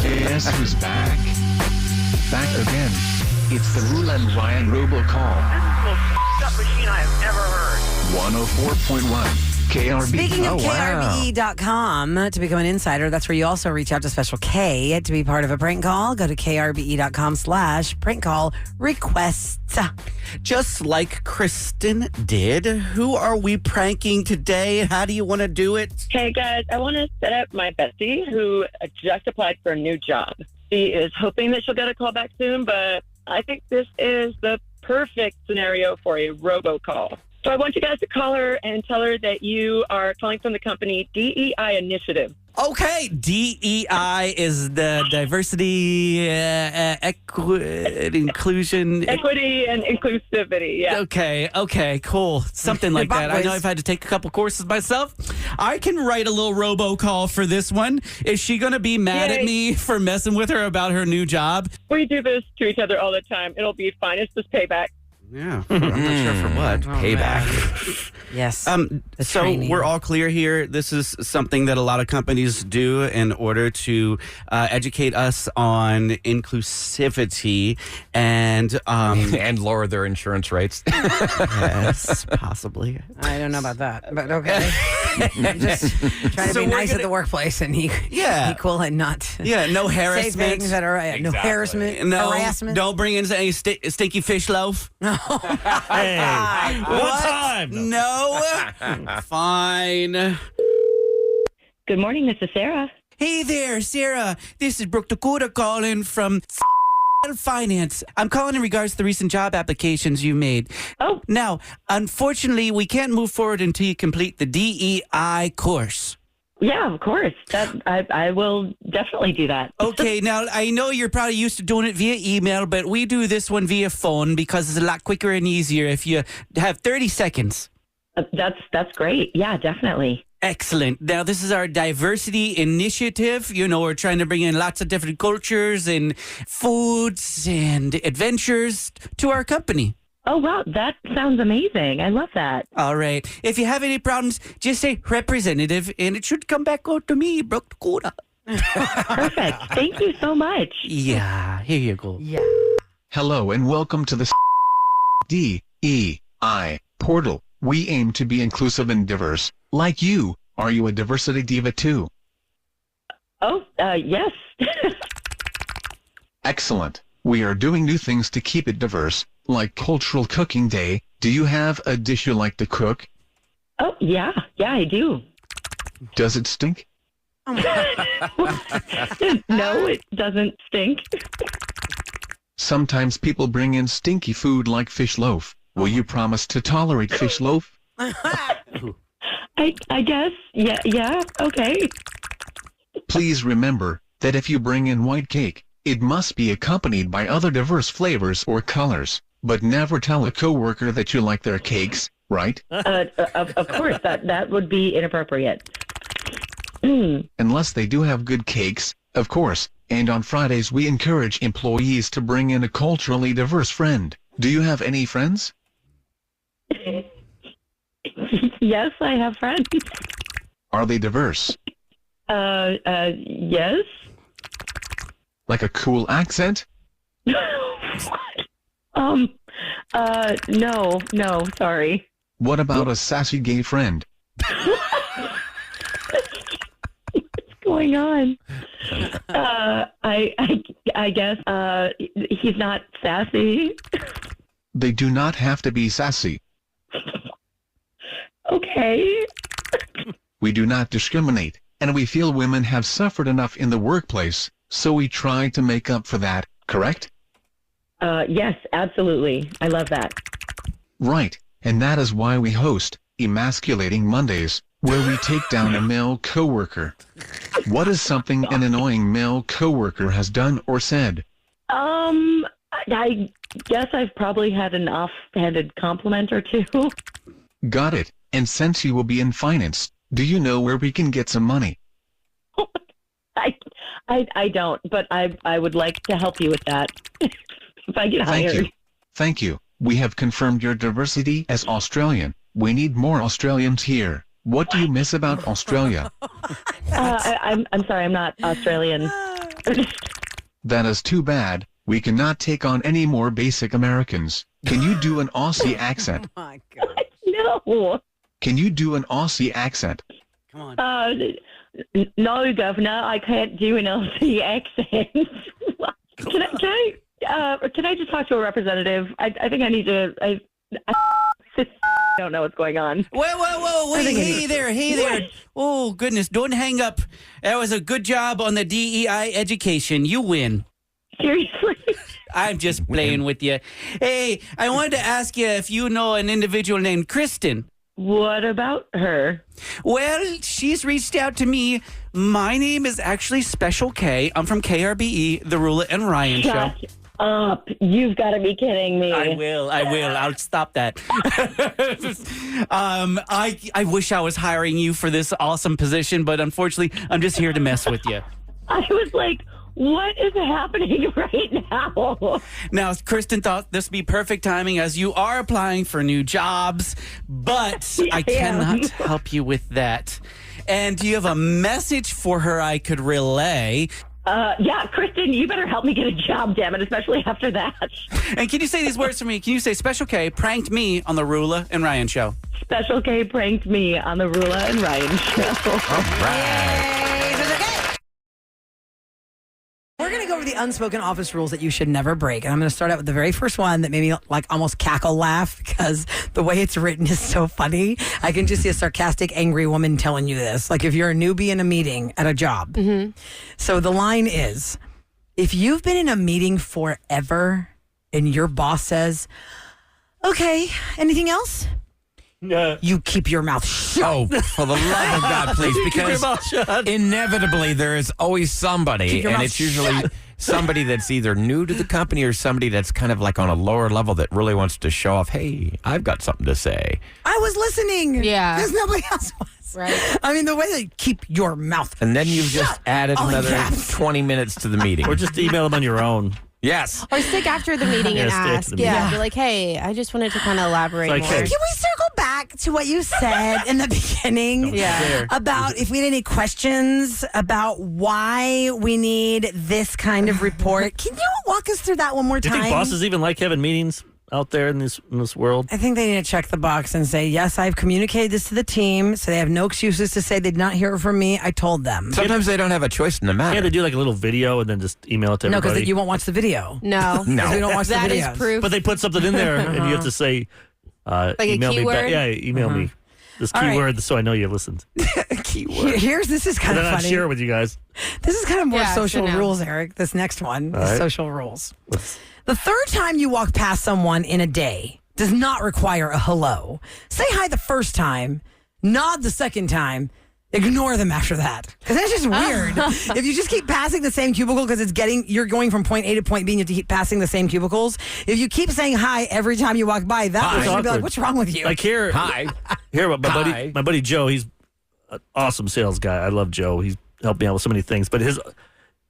Guess who's back? Back again. It's the Rule and Ryan Robocall. This is the most up machine I have ever heard. 104.1 KRB. Speaking of KRBE.com to become an insider, that's where you also reach out to Special K to be part of a prank call. Go to KRBE.com/prank call requests. Just like Kristen did. Who are we pranking today? How do you want to do it? Hey guys, I want to set up my bestie who just applied for a new job. She is hoping that she'll get a call back soon, but I think this is the perfect scenario for a robocall. So I want you guys to call her and tell her that you are calling from the company DEI Initiative. Okay, DEI is the diversity, inclusion. Equity and inclusivity, yeah. Okay, cool. Something like that. I know I've had to take a couple courses myself. I can write a little robocall for this one. Is she going to be mad at me for messing with her about her new job? We do this to each other all the time. It'll be fine. It's just payback. Yeah, I'm not sure for what. Payback. Yes. So training. we're all clear here. This is something that a lot of companies do in order to educate us on inclusivity and and lower their insurance rates. Yes, possibly. I don't know about that, but okay. I'm just trying to So be we're nice at gonna- the workpalace and Yeah. and not Yeah, no say harassment. things that are no Exactly. harassment, No, harassment. don't bring in any stinky fish loaf. Hey, one time. No. Fine. Good morning, this is Sarah. Hey there, Sarah. This is Brooke Dakota calling from Finance. I'm calling in regards to the recent job applications you made. Oh. Now, unfortunately, we can't move forward until you complete the DEI course. Yeah, of course. I will definitely do that. Okay, now I know you're probably used to doing it via email, but we do this one via phone because it's a lot quicker and easier if you have 30 seconds. That's great. Yeah, definitely. Excellent. Now, this is our diversity initiative. You know, we're trying to bring in lots of different cultures and foods and adventures to our company. Oh, wow. That sounds amazing. I love that. All right. If you have any problems, just say representative, and it should come back out to me, Brooke Dakota. Perfect. Thank you so much. Yeah, here you go. Yeah. Hello and welcome to the DEI portal. We aim to be inclusive and diverse, like you. Are you a diversity diva too? Oh, yes. Excellent. We are doing new things to keep it diverse, like Cultural Cooking Day. Do you have a dish you like to cook? Oh, yeah. Yeah, I do. Does it stink? No, it doesn't stink. Sometimes people bring in stinky food like fish loaf. Will you promise to tolerate fish loaf? I guess. Yeah, okay. Please remember that if you bring in white cake, it must be accompanied by other diverse flavors or colors. But never tell a coworker that you like their cakes, right? Of course, that would be inappropriate. Unless they do have good cakes, of course. And on Fridays we encourage employees to bring in a culturally diverse friend. Do you have any friends? Yes, I have friends. Are they diverse? Yes. Like a cool accent? No, sorry. What about a sassy gay friend? What's going on? I guess, he's not sassy. They do not have to be sassy. Okay. We do not discriminate, and we feel women have suffered enough in the workplace, so we try to make up for that, correct? Yes, absolutely. I love that. Right, and that is why we host Emasculating Mondays, where we take down a male coworker. What is something an annoying male coworker has done or said? I guess I've probably had an offhanded compliment or two. Got it. And since you will be in finance, do you know where we can get some money? I don't, but I would like to help you with that. If I get hired. Thank you. We have confirmed your diversity as Australian. We need more Australians here. What do you miss about Australia? I'm sorry, I'm not Australian. That is too bad. We cannot take on any more basic Americans. Can you do an Aussie accent? Oh my God. No. Can you do an Aussie accent? Come on. No, Governor, I can't do an Aussie accent. Can I just talk to a representative? I think I need to. I don't know what's going on. Whoa, wait, hey there. Oh, goodness, don't hang up. That was a good job on the DEI education. You win. Seriously? I'm just playing with you. Hey, I wanted to ask you if you know an individual named Kristen. What about her? Well, she's reached out to me. My name is actually Special K. I'm from KRBE, The Rula and Ryan Show. Shut up. You've got to be kidding me. I will. I'll stop that. I wish I was hiring you for this awesome position, but unfortunately, I'm just here to mess with you. I was like, what is happening right now? Now, Kristen thought this would be perfect timing as you are applying for new jobs, but I cannot help you with that. And do you have a message for her I could relay? Yeah, Kristen, you better help me get a job, damn it, especially after that. And can you say these words for me? Can you say Special K pranked me on the Rula and Ryan Show? Special K pranked me on the Rula and Ryan Show. All right. We're going to go over the unspoken office rules that you should never break. And I'm going to start out with the very first one that made me like almost cackle laugh because the way it's written is so funny. I can just see a sarcastic, angry woman telling you this. Like if you're a newbie in a meeting at a job. Mm-hmm. So the line is, if you've been in a meeting forever and your boss says, okay, anything else? You keep your mouth shut. Oh, for the love of God, please, because inevitably there is always somebody, and it's usually somebody that's either new to the company or somebody that's kind of like on a lower level that really wants to show off, hey, I've got something to say. I was listening. Yeah. Because nobody else was. Right. I mean, the way they keep your mouth And then you've just added another 20 minutes to the meeting. Or just email them on your own. Yes. Or stick after the meeting and stay after ask. the meeting. Yeah. Be like, hey, I just wanted to kind of elaborate It's like, more. hey. Can we circle back to what you said in the beginning about if we had any questions about why we need this kind of report? Can you walk us through that one more Do time? you think bosses even like having meetings out there in this world? I think they need to check the box and say, yes, I've communicated this to the team, so they have no excuses to say they did not hear it from me. I told them. Sometimes they don't have a choice in the matter. Yeah, they do like a little video and then just email it to No, everybody. because you won't watch the video. No. No. We don't watch That the is videos. proof. But they put something in there and you have to say, a email me back. keyword? Yeah, email me this All right. keyword so I know you listened. This is kind And of then I'll funny. share it with you guys. This is kind of more Yeah, social so no. rules, Eric. This next one is right. social rules. The third time you walk past someone in a day does not require a hello. Say hi the first time, nod the second time, ignore them after that. Because that's just weird. If you just keep passing the same cubicle because you're going from point A to point B and you have to keep passing the same cubicles. If you keep saying hi every time you walk by, that person would be like, what's wrong with you? Like here, Hi. Here, my Hi. buddy Joe, he's an awesome sales guy. I love Joe. He's helped me out with so many things. But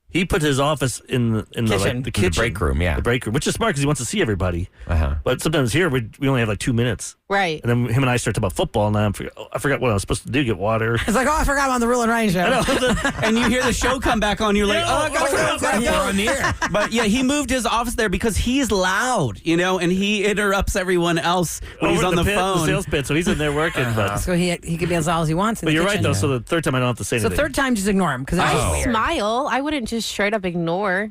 he put his office in the Kitchen. the kitchen, The break room, yeah. the break room, which is smart because he wants to see everybody. Uh-huh. But sometimes here we only have like 2 minutes, Right. and then him and I start talking about football, and I forgot what I was supposed to do. Get water. It's like, oh, I forgot I'm on the Rule and Ryan show. And you hear the show come back on, you're like, oh, I gotta We're on the air. But yeah, he moved his office there because he's loud, and he interrupts everyone else when he's on the phone. the sales pit. So he's in there working. So he can be as loud as he wants in But the you're right kitchen. though. So the third time I don't have to say So anything. third time, just ignore him because I weird. smile. I wouldn't just straight up ignore.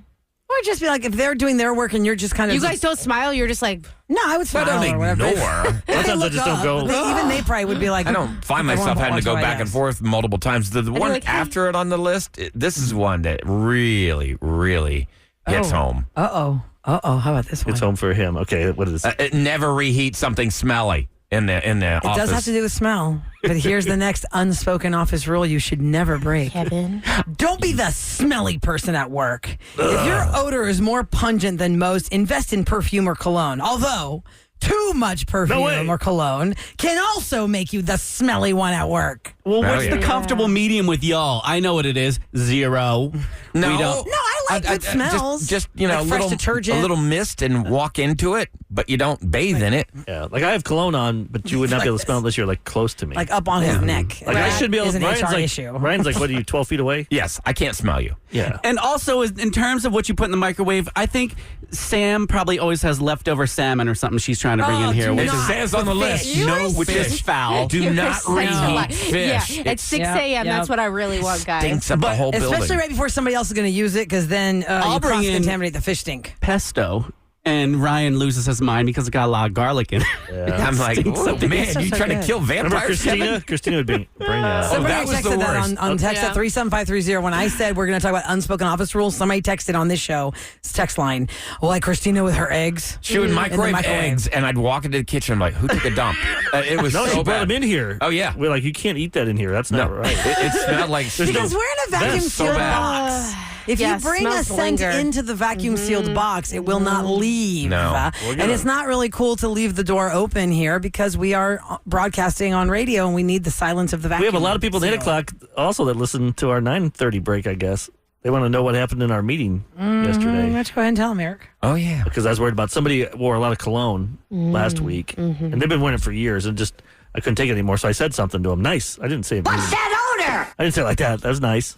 Or just be like, if they're doing their work and you're just kind of... You guys don't smile. You're just like, No, I would smile I don't or whatever. ignore. Sometimes I just don't go. Even they probably would be like... I don't find myself having to go back and forth multiple times. The one like, hey. after it on the list, this is one that really, really hits home. Uh-oh. How about this one? It's home for him. Okay, what is this? Never reheat something smelly in the It office. does have to do with smell. But here's the next unspoken office rule you should never break. Kevin. Don't be the smelly person at work. If your odor is more pungent than most, invest in perfume or cologne. Although, too much perfume or cologne can also make you the smelly one at work. Well, what's yeah. the comfortable medium with y'all? I know what it is. 0. No. We don't. No, I like good smells. Just Like fresh detergent. a little mist and walk into it, but you don't bathe in it. Yeah, like I have cologne on, but you would not be able to smell it unless you're like close to me. Like up on his neck. Like I should be able is to. an HR issue. Ryan's like, what are you, 12 feet away? Yes, I can't smell you. Yeah. And also, in terms of what you put in the microwave, I think Sam probably always has leftover salmon or something she's trying to bring in here. do Which not. is, It says on the list, You no are which is foul. Do You're not such a lie. reheat fish. Yeah, at 6 Yep, a.m. yep. That's what I really want, guys. Stinks up the whole building. Especially right before somebody else is going to use it, because then I'll you bring in- cross-contaminate the fish stink. pesto. And Ryan loses his mind because it got a lot of garlic in it. I'm like, Stinks oh, up. man, so you trying good. to kill Remember vampires? Christina? Kevin? Christina would bring that. Somebody that was the texted that worst. on text at 37530. When I said we're going to talk about unspoken office rules, somebody texted on this show, it's text line, well, like Christina with her eggs. She would in the microwave eggs, and I'd walk into the kitchen. I'm like, who took a dump? It was No, so she brought bad. them in here. Oh, yeah. We're like, you can't eat that in here. That's not No, right. it smelled like Because we're in a vacuum That's so sealed bad. box. If Yeah, you bring a smells scent linger. into the vacuum sealed box, it will not leave. No. And it's not really cool to leave the door open here because we are broadcasting on radio and we need the silence of the vacuum. We have a lot of people at 8 o'clock also that listen to our 9:30 break, I guess. They want to know what happened in our meeting yesterday. Let's go ahead and tell them, Eric. Oh, yeah. Because I was worried about somebody wore a lot of cologne last week, and they've been wearing it for years, and just I couldn't take it anymore. So I said something to them. Nice. I didn't say it. What's that odor? I didn't say it like that. That was nice.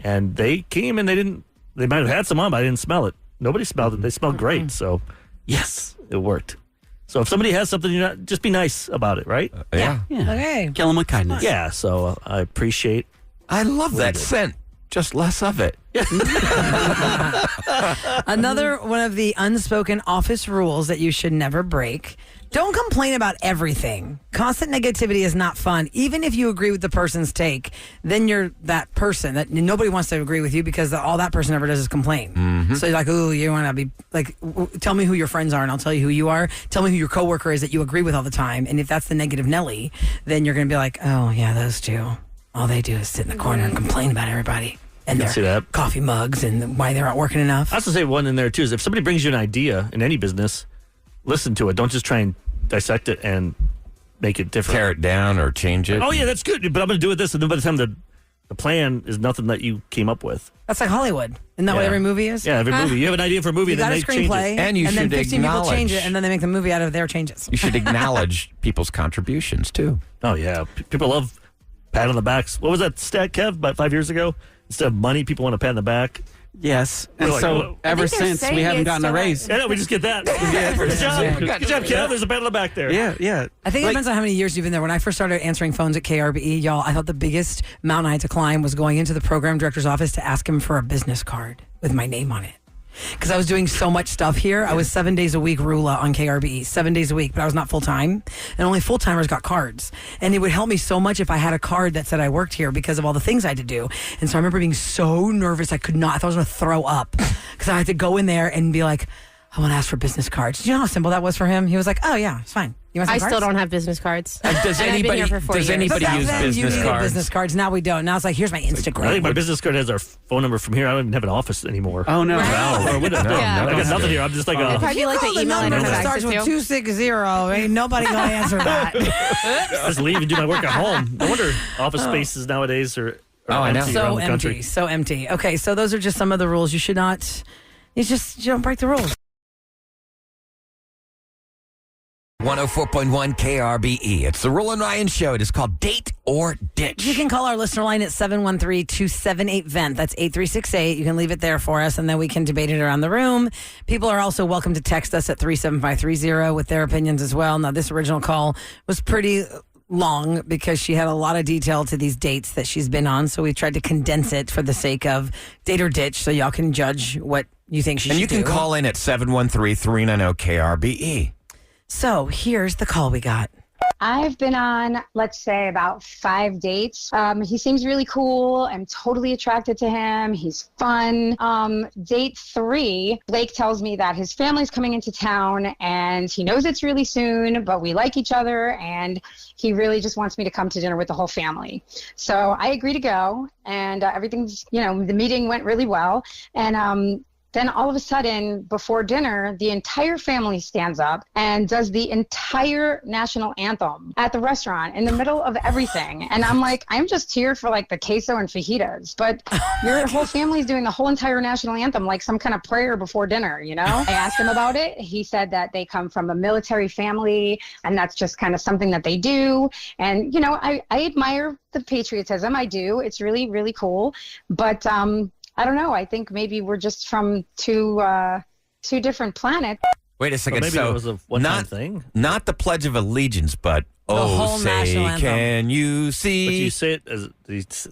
And they came and they didn't. They might have had some on, but I didn't smell it. Nobody smelled it. They smelled great. So yes, it worked. So if somebody has something, just be nice about it, right? Yeah. Okay. Kill him with kindness. Yeah. So I appreciate. I love that scent. Just less of it. Another one of the unspoken office rules that you should never break. Don't complain about everything. Constant negativity is not fun. Even if you agree with the person's take, then you're that person that nobody wants to agree with you because all that person ever does is complain. So you're like, ooh, you want to be like, tell me who your friends are and I'll tell you who you are. Tell me who your coworker is that you agree with all the time. And if that's the negative Nelly, then you're going to be like, oh yeah, those two. All they do is sit in the corner and complain about everybody and see their that. coffee mugs and why they're not working enough. I have to say one in there too is if somebody brings you an idea in any business, listen to it. Don't just try and dissect it and make it different. Tear it down or change it. Oh yeah, that's good. But I'm going to do it this, and then by the time the plan is nothing that you came up with. That's like Hollywood. Isn't that what Yeah. every movie is? Yeah, every movie. You have an idea for a movie, You then got a they change screenplay, it. And you then should 15 people change it, acknowledge- and then they make the movie out of their changes. You should acknowledge people's contributions, too. Oh yeah, people love pat on the backs. What was that stat, Kev? About 5 years ago, instead of money, people want a pat on the back. Yes. And We're like, so "Whoa." ever I think they're since, we saying haven't it's gotten a still raise. Yeah, no, we just get that. Good job, good job, Kev. There's a pat on the back there. Yeah, yeah. I think it depends on how many years you've been there. When I first started answering phones at KRBE, y'all, I thought the biggest mountain I had to climb was going into the program director's office to ask him for a business card with my name on it. Because I was doing so much stuff here. I was 7 days a week Rula on KRBE, 7 days a week, but I was not full time. And only full timers got cards. And it would help me so much if I had a card that said I worked here because of all the things I had to do. And so I remember being so nervous I could not, I thought I was going to throw up. Because I had to go in there and be like, I want to ask for business cards. Did you know how simple that was for him? He was like, oh yeah, it's fine. You want some I cards? still don't have business cards. Does And I've been anybody here for 4 does years. anybody But back use then, you business needed cards? business cards. Now we don't. Now it's like, here's my Instagram. I think my business card has our phone number from here. I don't even have an office anymore. Oh, no. Or with it. No, Yeah. I got nothing here. I'm just like It'd a. probably be like Call the email I number don't have that starts access with to. 260. Ain't nobody gonna answer that. Just leave and do my work at home. No wonder office spaces nowadays are I know. empty So around the empty. country. So empty. Okay, so those are just some of the rules. You should not. You don't break the rules. 104.1 KRBE. It's the Roll and Ryan Show. It is called Date or Ditch. You can call our listener line at 713-278-VENT. That's 8368. You can leave it there for us, and then we can debate it around the room. People are also welcome to text us at 37530 with their opinions as well. Now, this original call was pretty long because she had a lot of detail to these dates that she's been on, so we tried to condense it for the sake of Date or Ditch so y'all can judge what you think she And should you can do. call in at 713-390-KRBE. So here's the call we got. I've been on, let's say, about 5 dates. He seems really cool. I'm totally attracted to him. He's fun. Date 3, Blake tells me that his family's coming into town and he knows it's really soon, but we like each other and he really just wants me to come to dinner with the whole family. So I agree to go, and everything's, the meeting went really well. And Then all of a sudden, before dinner, the entire family stands up and does the entire national anthem at the restaurant in the middle of everything. And I'm like, I'm just here for like the queso and fajitas, but your whole family's doing the whole entire national anthem like some kind of prayer before dinner, you know? I asked him about it. He said that they come from a military family and that's just kind of something that they do. And, you know, I admire the patriotism. I do. It's really, really cool. But, I don't know. I think maybe we're just from two different planets. Wait a second. Maybe so it was a one-time thing. Not the Pledge of Allegiance, but whole say, national anthem. can you see? But you say it as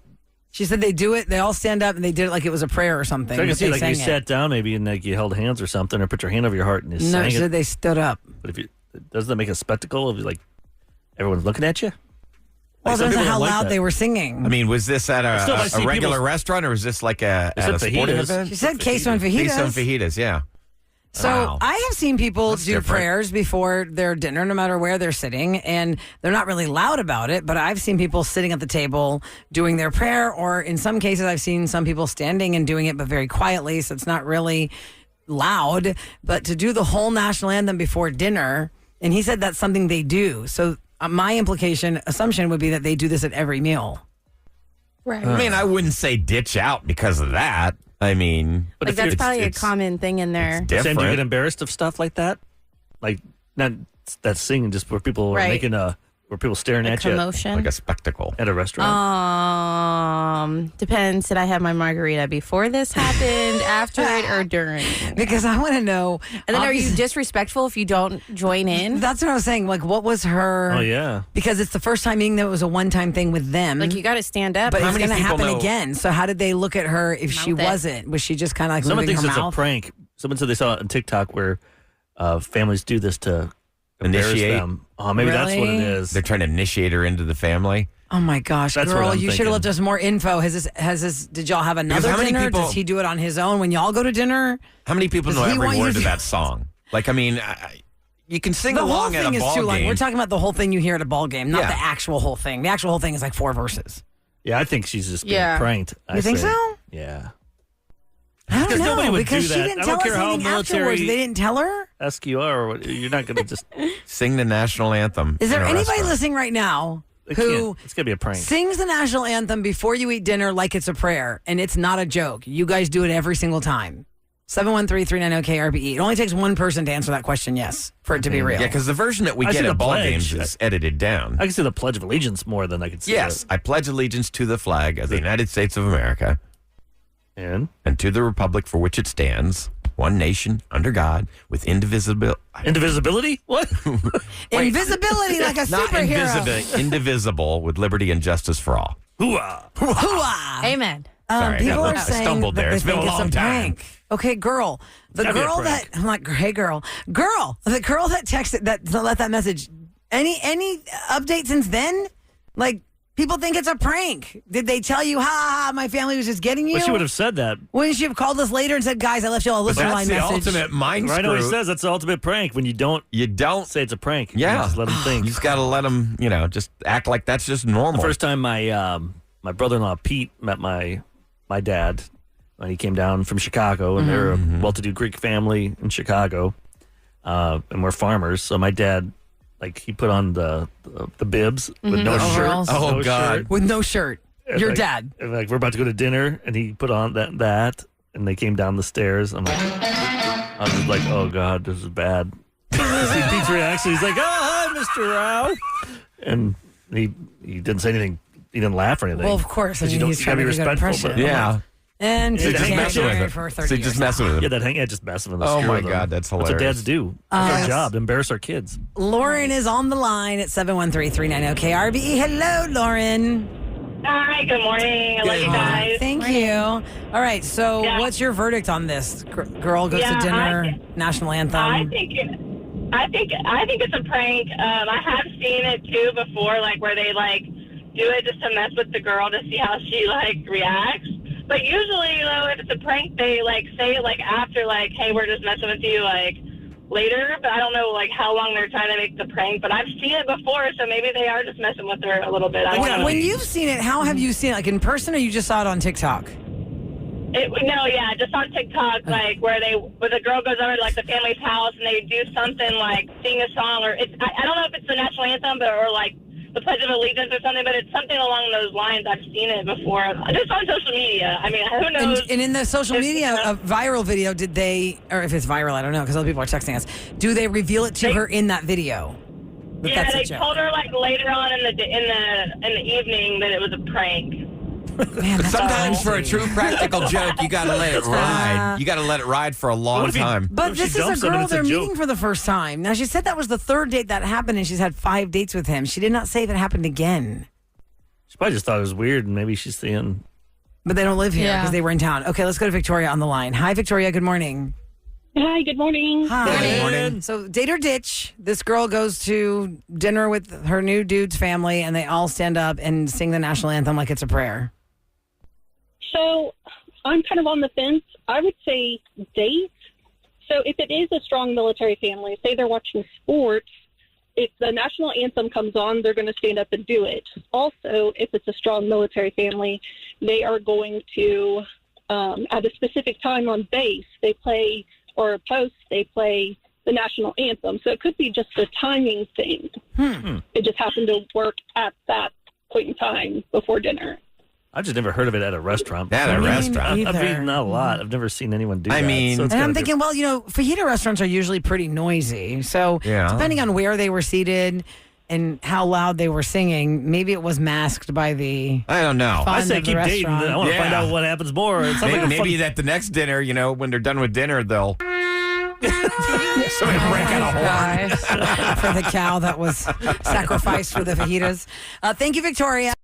She said they do it. They all stand up and they did it like it was a prayer or something. So I can but see they like you sang sat down maybe and like you held hands or something or put your hand over your heart and you No, sang she it. said they stood up. But if you doesn't that make a spectacle of like everyone's looking at you? Well, it some depends on people how don't like loud that. they were singing. I mean, was this at Still, I see a regular people- restaurant or was this like at a sporting fajitas. event? She said queso and fajitas. Queso and fajitas, yeah. So Wow. I have seen people That's do different. prayers before their dinner, no matter where they're sitting, and they're not really loud about it. But I've seen people sitting at the table doing their prayer, or in some cases, I've seen some people standing and doing it, but very quietly. So it's not really loud. But to do the whole national anthem before dinner, and he said that's something they do. So my assumption would be that they do this at every meal. Right. I mean, I wouldn't say ditch out because of that. I mean, But Like if that's you're- probably a it's common thing in there. Sam, do you get different. embarrassed of stuff like that? Like not that singing, just where people are Right. making where people staring A at you commotion. Like a spectacle. at a restaurant. Depends. Did I have my margarita before this happened, after it, or during? Because I want to know. And then are you obviously- disrespectful if you don't join in? That's what I was saying. Like, what was her? Oh yeah. Because it's the first time being that it was a one-time thing with them. Like you got to stand up. but How it's many going to people happen know- again. So how did they look at her if she Mouth it. wasn't? Was she just kind of like Someone moving thinks her it's mouth? a prank. Someone said they saw it on TikTok where families do this to embarrass Initiate? them. Oh, maybe that's what it Really? is. They're trying to initiate her into the family. Oh my gosh, That's what girl! I'm You should thinking. have left us more info. Has this? Did y'all have another how many dinner? people- Does he do it on his own when y'all go to dinner? How many people Does know he every want you word to- of that song? Like, I mean, you can sing The whole along at thing a is ball too long. game. We're talking about the whole thing you hear at a ball game, not Yeah. the actual whole thing. The actual whole thing is like 4 verses. Yeah, I think she's just being Yeah. pranked. You think so? Yeah. I don't Because know nobody would because do she that. didn't I tell don't us care how anything military- afterwards. They didn't tell her. Ask you are. What, you're not going to just. Sing the national anthem. Is there in a anybody restaurant. listening right now It who can't. It's going to be a prank. sings the national anthem before you eat dinner like it's a prayer, and it's not a joke? You guys do it every single time. 713-390-KRBE. It only takes one person to answer that question, yes, for it to be real. Yeah, because the version that we I get see at the ball pledge. games is edited down. I can see the Pledge of Allegiance more than I could see. Yes, I pledge allegiance to the flag of the United States of America And and to the republic for which it stands, one nation, under God, with indivisibility? What? Invisibility like a not superhero. indivisible, with liberty and justice for all. Hooah. Hooah! Amen. Sorry, People I are saying stumbled that there. they It's been think a long it's a time. prank. Okay, girl. The Gotta be a girl that prank. I'm like, hey, girl, the girl that texted that left that message. Any update since then? Like, people think it's a prank. Did they tell you, ha, my family was just getting you? Well, she would have said that. Wouldn't she have called us later and said, guys, I left you all a But listener that's line the message? ultimate mind Right now he screw. says that's the ultimate prank when you don't You don't. say it's a prank. Yeah. You just let them think. You just got to let them, just act like that's just normal. The first time my brother-in-law Pete met my dad when he came down from Chicago, and they're a well-to-do Greek family in Chicago, and we're farmers. So my dad, he put on the bibs with no shirt. Overalls. Oh, no God. shirt. With no shirt. And, Your like- dad. and, we're about to go to dinner, and he put on that, and they came down the stairs. I was just like, oh God, this is bad. See Pete's reaction. He's like, oh, hi, Mr. Rao. And he didn't say anything. He didn't laugh or anything. Well, of course. I 'Cause mean, you he's gotta trying be to do a good respectful. impression. But yeah. And So he just can't messing with married it. for So 30 you just years messing with yeah, them. that just messing with us. Oh, screw my with them. God, that's That's what hilarious. dads do. That's our job, to embarrass our kids. Lauren is on the line at 713-390-KRBE. Hello, Lauren. Hi, good morning. I love you guys. Thank you. All right, so Yeah. what's your verdict on this? Girl goes Yeah, to dinner, national anthem. I think it's a prank. I have seen it too before, where they do it just to mess with the girl to see how she reacts. But usually, if it's a prank, they say it after, hey, we're just messing with you later. But I don't know how long they're trying to make the prank. But I've seen it before, so maybe they are just messing with her a little bit. I don't know. When you've seen it, how have you seen it? Like in person, or you just saw it on TikTok? Just on TikTok, like where the girl goes over to like the family's house and they do something like sing a song, or I don't know if it's the national anthem or like the Pledge of Allegiance or something, but it's something along those lines. I've seen it before, just on social media. I mean, who knows? And in the social media viral video, did they, or if it's viral, I don't know, because other people are texting us. Do they reveal it to her in that video? Yeah, they told her like later on in the evening that it was a prank. Man, sometimes for a true practical joke, you got to let it ride. You got to let it ride for a long time. But this is a girl they're meeting for the first time. Now, she said that was the third date that happened, and she's had 5 dates with him. She did not say if it happened again. She probably just thought it was weird, and maybe she's seeing. But they don't live here because they were in town. Okay, let's go to Victoria on the line. Hi, Victoria. Good morning. Hi, good morning. Hi. Good morning. So, date or ditch. This girl goes to dinner with her new dude's family, and they all stand up and sing the national anthem like it's a prayer. So I'm kind of on the fence. I would say date. So if it is a strong military family, say they're watching sports, if the national anthem comes on, they're going to stand up and do it. Also, if it's a strong military family, they are going to, at a specific time on base, they play, or a post, they play the national anthem. So it could be just a timing thing. It just happened to work at that point in time before dinner. I've just never heard of it at a restaurant. At a restaurant. I've eaten a lot. I've never seen anyone do that. I mean, so and I'm thinking, well, fajita restaurants are usually pretty noisy. So depending on where they were seated and how loud they were singing, maybe it was masked by the I don't know. I say keep dating. I want to find out what happens more. Maybe at the next dinner, when they're done with dinner, they'll somebody break out a horn for the cow that was sacrificed for the fajitas. Thank you, Victoria.